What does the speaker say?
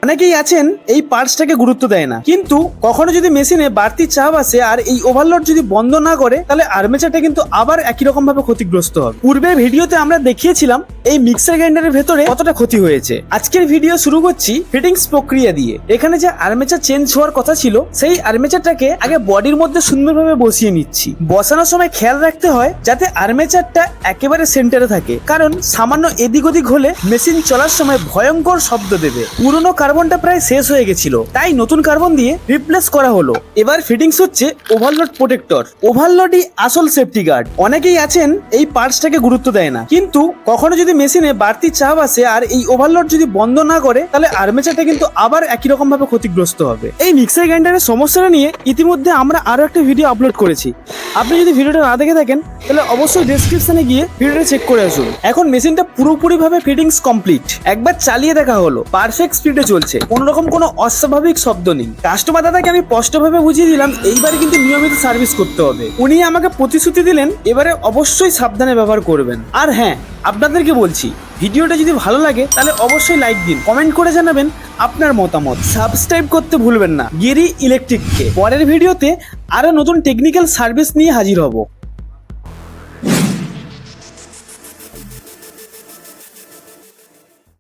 অনেকেই আছেন এই পার্টসটাকে গুরুত্ব দেয় না, কিন্তু কখনো যদি মেশিনে বাড়তি চাপ আসে আর এই ওভারলোড যদি বন্ধ না করে তাহলে আর্মেচারটা কিন্তু আবার একই রকম ভাবে ক্ষতিগ্রস্ত হবে। পূর্বের ভিডিওতে আমরা দেখিয়েছিলাম এই মিক্সার গ্রাইন্ডারের ভেতরে কতটা ক্ষতি হয়েছে। আজকের ভিডিও শুরু করছি ফিটিংস প্রক্রিয়া দিয়ে। এখানে যে আর্মেচার চেঞ্জ হওয়ার কথা ছিল সেই আর্মেচারটাকে আগে বডির মধ্যে সুন্দরভাবে বসিয়ে নিচ্ছি। বসানোর সময় খেয়াল রাখতে হয় যাতে আর্মেচারটা একেবারে সেন্টারে থাকে, কারণ সামান্য এদিক ওদিক হলে মেশিন চলার সময় ভয়ঙ্কর শব্দ দেবে। পুরনো কার্বনটা প্রায় শেষ হয়ে গেছিল, তাই নতুন কার্বন দিয়ে রিপ্লেস করা হলো। এবার ফিটিংস হচ্ছে ওভারলোড প্রোটেক্টর। ওভারলোডই আসল সেফটি গার্ড। অনেকেই আছেন এই পার্টসটাকে গুরুত্ব দেয় না, কিন্তু কখনো যদি মেশিনে বাড়তি চাপ আসে আর এই ওভারলোড যদি বন্ধ না করে তাহলে আর্মেচারটা কিন্তু আবার একই রকম ভাবে ক্ষতিগ্রস্ত হবে। এই মিক্সার গ্রাইন্ডারের সমস্যাটা নিয়ে ইতিমধ্যে আমরা আরো একটা ভিডিও আপলোড করেছি। আপনি যদি ভিডিওটা না দেখে থাকেন তাহলে অবশ্যই ডেসক্রিপশনে গিয়ে ভিডিওটা চেক করে আসুন। এখন মেশিনটা পুরোপুরি ভাবে ফিটিংস কমপ্লিট। একবার চালিয়ে দেখা হলো, পারফেক্ট স্পিডে চলছে, কোন রকম কোনো অস্বাভাবিক শব্দ নেই। কাস্টমার দাদাকে আমি স্পষ্টভাবে বুঝিয়ে দিলাম এইবার কিন্তু নিয়মিত সার্ভিস করতে হবে। উনি আমাকে প্রতিশ্রুতি দিলেন এবারে অবশ্যই সাবধানে ব্যবহার করবেন। আর হ্যাঁ, আপনাদেরকে বলছি ভিডিওটা যদি ভালো লাগে তাহলে অবশ্যই লাইক দিন, কমেন্ট করে জানাবেন আপনার মতামত, সাবস্ক্রাইব করতে ভুলবেন না গিরি ইলেকট্রিককে। পরের ভিডিওতে আরো নতুন টেকনিক্যাল সার্ভিস নিয়ে হাজির হব।